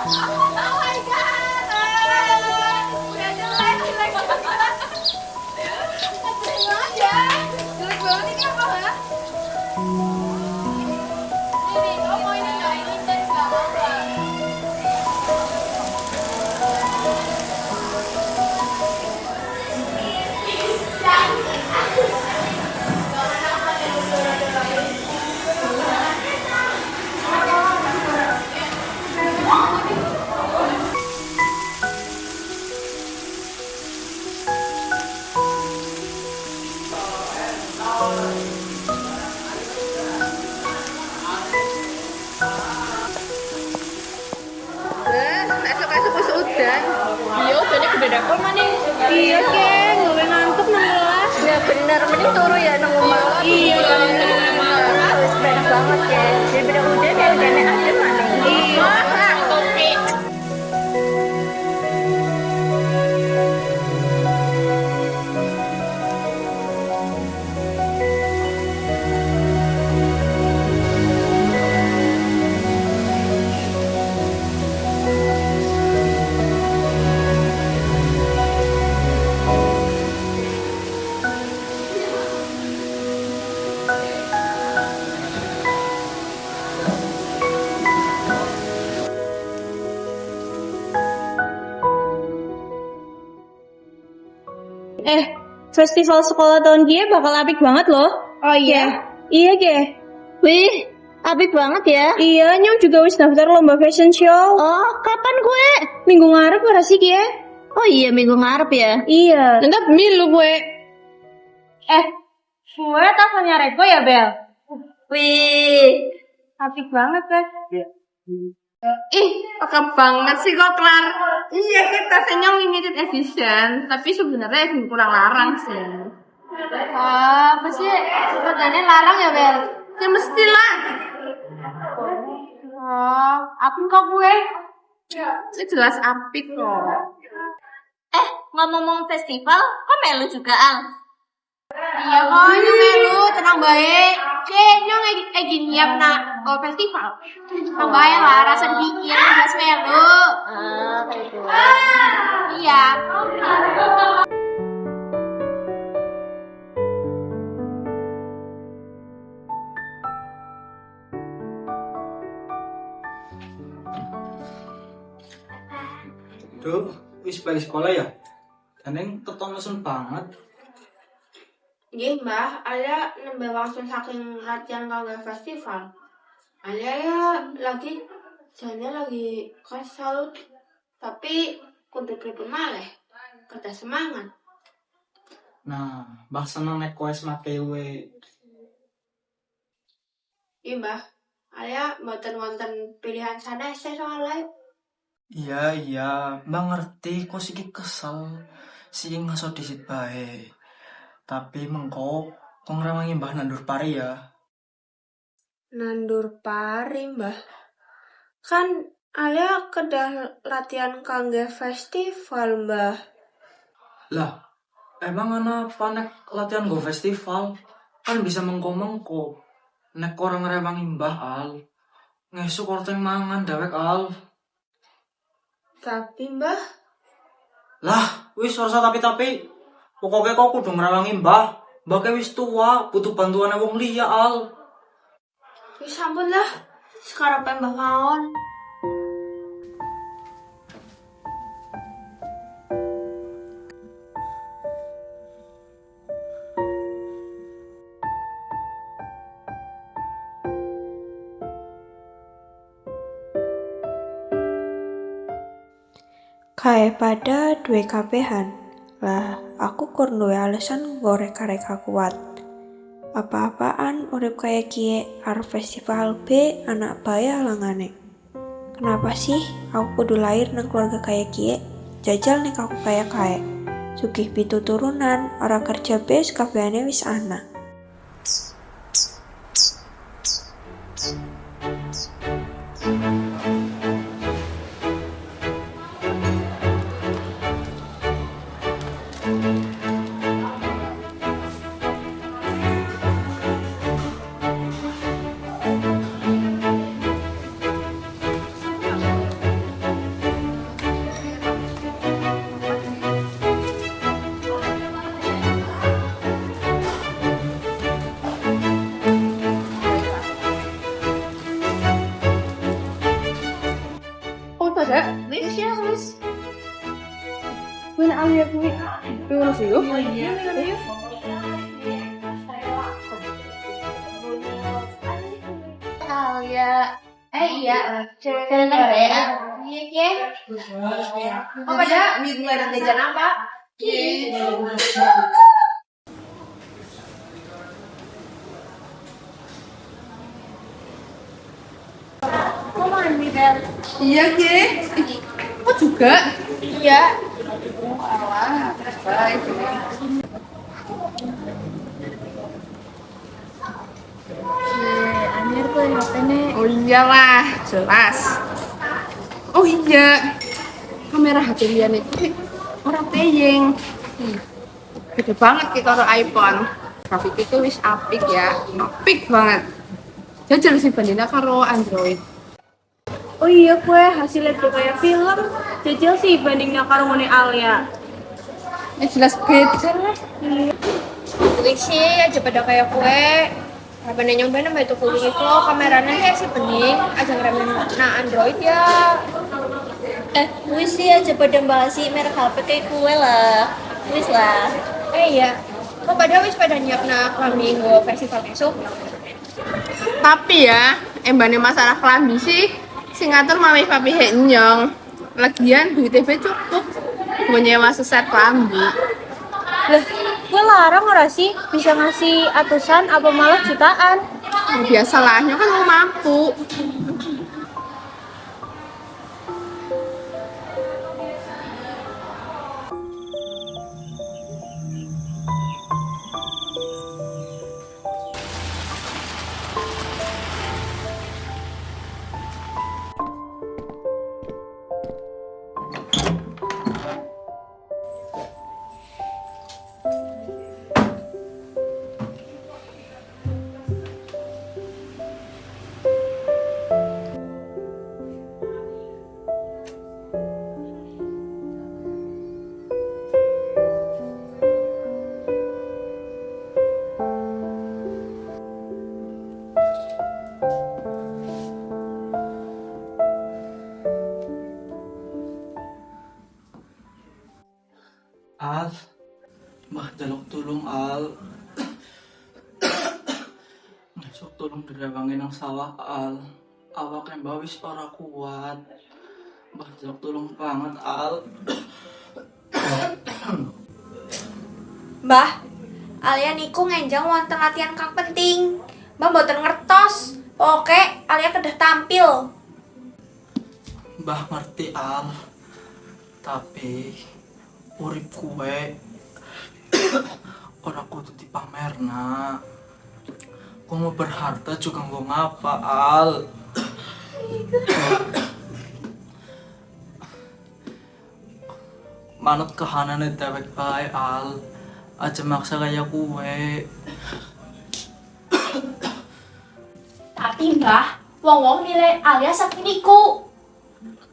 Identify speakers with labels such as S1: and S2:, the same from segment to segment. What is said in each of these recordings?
S1: my god! Udah jelek, jelek banget. Jelek banget ya. Jelek banget ini apa ya? Ini, oh mau ini nggak? Ini dan nggak mau nggak? Esok-esok wis udan. Iya, udane gede dakon maning. Iya, Ken, gawe ngantuk nang kelas.
S2: Ya bener, mending turu ya nang omah.
S1: Iya,
S2: Wis bener banget ya. Daripada udan ya udane adem maning.
S1: iya. Kopi.
S3: Festival sekolah tahun Gie bakal apik banget loh.
S1: Oh iya.
S3: Iya Gie.
S2: Wih, apik banget ya.
S3: Iya, Nyong juga wis daftar lomba fashion show.
S2: Oh, kapan gue?
S3: Minggu ngarep ora sih Gie?
S2: Oh iya, minggu ngarep ya.
S3: Iya.
S1: Nanti milu gue.
S3: Gue teleponnya Reko ya Bel?
S2: Wih,
S3: Apik banget kan?
S1: Ih, oke banget sih kok Klar. Iya, kita senyum limited edition, tapi sebenarnya kurang larang sih.
S3: Apa sih? Sebenarnya larang ya Bel?
S1: Ya mestilah.
S3: Oh, apik kok gue?
S1: Ini jelas apik kok.
S2: ngomong-ngomong festival, kok melu juga Al?
S3: Iya kok, Nyong melu, tenang baik. Nyong lagi nyiap nak festival. Tenang baik lah, rasa dingin, jelas melu.
S2: Gitu.
S3: Iya.
S4: Duh, wis balik sekolah ya? Daneng keton lesen banget.
S1: Iya mbah, ada nambah waktu saking latihan kagak festival. Ada ya lagi, jadinya lagi kesal. Tapi kudu pripun maleh, kerja semangat.
S4: Nah, mbah seneng nek kowe make we.
S1: Iya mbah, ada mboten wonten pilihan sanes soalnya.
S4: Iya, mbah ngerti kok siki kesel. Siki ngaso disit bae. Tapi mengko kok ngrewangi mbah nandur pari ya.
S1: Nandur pari mbah. Kan Alia kedah latihan kangge festival mbah.
S4: Lah, emang ana apa nek latihan go festival? Kan bisa mengko-mengko. Nek orang ngrewangi mbah Al. Ngesuk orteng mangan dewek Al.
S1: Tapi mbah,
S4: Lah, wis ora usah tapi-tapi. Pokoke kok kudu ngrewangi mbah. Mbah ke wis tua, butuh bantuan wong liya Al.
S1: wis ampun lah. Sekarang mbah maon.
S5: Kae pada duwe kabehan. Lah, aku kur duwe alasan ngorek-reka kuat. Apa-apaan urip kaya kie arep festival B anak bae alangane. Kenapa sih aku kudu lahir nang keluarga kaya kie? Jajal nek aku kaya kae. Sugih pitu turunan, ora kerja B kabehane wis ana.
S2: pada? Wis ya, wis. Gue nak Alia gue. Terus yuk. Iya.
S3: Alia. Iya. Dengar ya. Iya. Oh pada minggu ada jajan apa? Kok mandi Bel?
S2: Iya, Ki. Kok juga?
S3: Iya.
S2: Alah, baik.
S3: Anjir tuh HP-nya.
S2: Oh iyalah, jelas. Oh iya, kamera HP Lian itu orang teyeng. Gede banget kita karo iPhone. Grafik itu wis apik ya, apik banget. Jajal sih bandingnya karo Android.
S6: Oh iya kue hasilnya tuh kayak film. Jajal sih bandingnya karo ngene Alia.
S2: Ya jelas beda lah.
S3: Wih sih aja pada kayak kue. Apa nanya bener mbak itu kulit itu kameranya kayak si bening aja ngeremen nah Android ya.
S7: Wis sih aja pada bahas merek HP kayak kue lah. Wis lah.
S3: Iya. Kok pada wis pada nyiap nak kami nge festival besok.
S2: Tapi ya, embane masalah kelambi sih, sing ngatur mami papi henyong. Lagian duit TV cukup mau nyewa seset kelambi.
S6: Lah, gue larang ora sih bisa ngasih atusan apa malah jutaan.
S2: Biasalahnya kan mau mampu.
S4: Al, mbah jaluk tulung Al. Ngesuk tulung direwangin nang sawah Al. Awake mbah wis ora kuat. Mbah jaluk tulung banget Al.
S8: Mbah, Alia niku ngenjang wonten latihan kang penting. Mbah mboten ngertos. Oke, Alia kedah tampil.
S4: Mbah ngerti Al. Tapi urip kue ora kudu dipamerna. Kok mau berharta juga nggo ngapa Al. Manut kahanane dewek bae Al. Aja maksa kayak kue.
S8: Tapi Mbah, wong-wong nilai Alia sakit niku.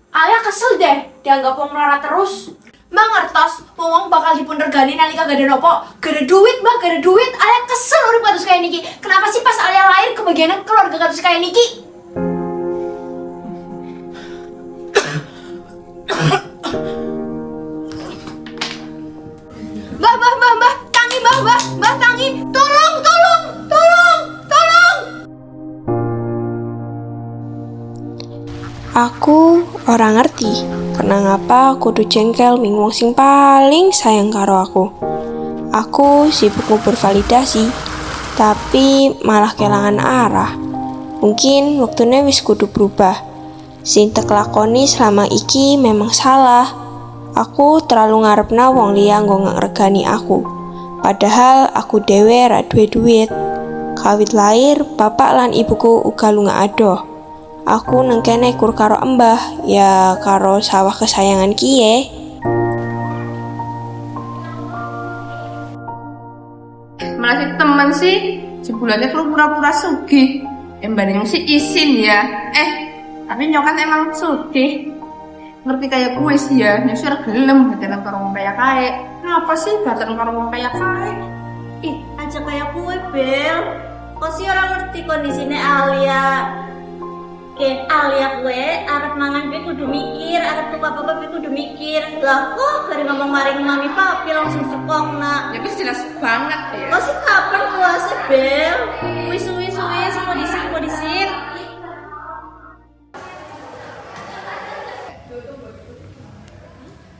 S8: Alia kesel deh dianggap wong melarat terus. Mbah ngertos, wong bakal dipunregani nalika gak ada nopo. Gak ada duit, Mbah, gak ada duit. Alia kesel urip kados kayak niki. Kenapa sih pas Alia lahir kebagianan keluarga kados kayak niki? Mbah, tangi, Mbah, tangi. Tolong.
S5: Aku ora ngerti kenapa kudu jengkel ming wong sing paling sayang karo aku. Aku sibuk ngumpul validasi, tapi malah kelangan arah. Mungkin waktunya wis kudu berubah. Sing tak lakoni selama iki memang salah. Aku terlalu ngarepna wong liya nggo ngregani aku. Padahal aku dhewe ra duwe duit. Kawit lahir, bapak lan ibuku uga lunga adoh. Aku nengkene kur karo embah, ya karo sawah kesayangan kie.
S2: Malah si temen sih, sebulannya perlu pura-pura sugih. Embane yang si isin ya. Tapi nyokan emang sugih. Ngerti kayak gue sih ya, nyusir gelem dalam karo wong kaya kae. Kenapa sih datang karo wong kaya kae?
S7: Aja kayak kue Bel. Kok sih orang ngerti kondisinya Alia. Alia gue arep mangan gue kudu mikir, arep tuku apa-apa gue kudu mikir. Lah kok dari ngomong maring mami papi langsung sekongna.
S2: Ya wis jelas banget ya.
S7: Masih kapan puasa, Bel? Wis mau disin.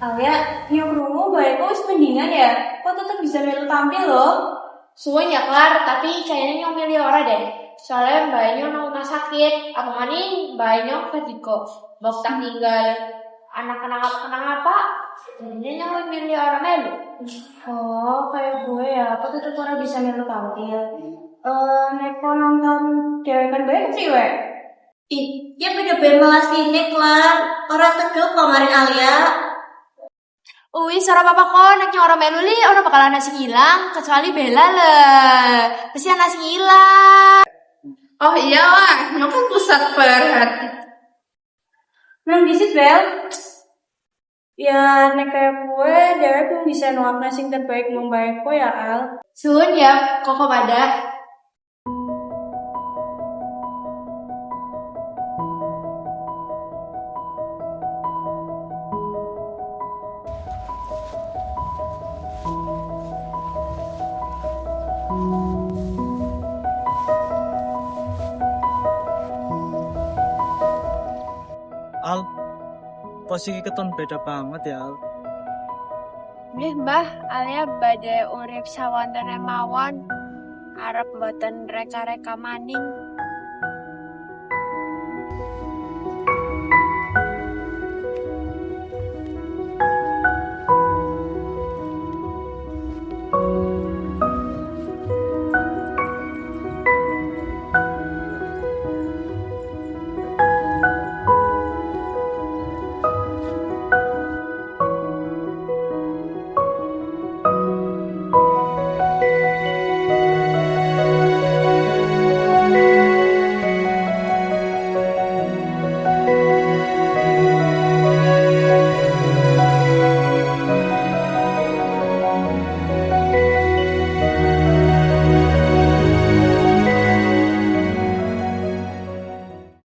S6: Alia, yang krungu bae kok wis mendingan ya. Kok tetep bisa melu tampil loh.
S3: Suwen ya Klar, tapi kayaknya yang milih orang deh. Soalnya mbaknya nang sakit, apa maning mbaknya ketiga. Bok tak tinggal anak-anak apa? Jadinya yang milih orang melu.
S6: Oh, kayak gue ya. Kok tetep orang bisa melu tampil. Neko nonton dewekan bae sih we.
S7: Ih, ya beda melas ini, Klar. Orang tegel kok maring Alia.
S3: Uwi, suara papa kok anaknya orang melu li, orang bakalan nasi hilang, kecuali Bella lah. Pasti nasi hilang.
S2: Oh iyalah, nó kan pusat perhatian.
S6: Nang disit, Bel. Ya, nek kayak gue, dewek belum bisa nolak nasi terbaik membaik kok ya, Al.
S3: Sun ya, koko pada.
S4: Al, posisi keton beda banget ya Al.
S1: Nggih Mbah, Alia badhe urip sawonten mawon. Arep mboten reka-reka maning.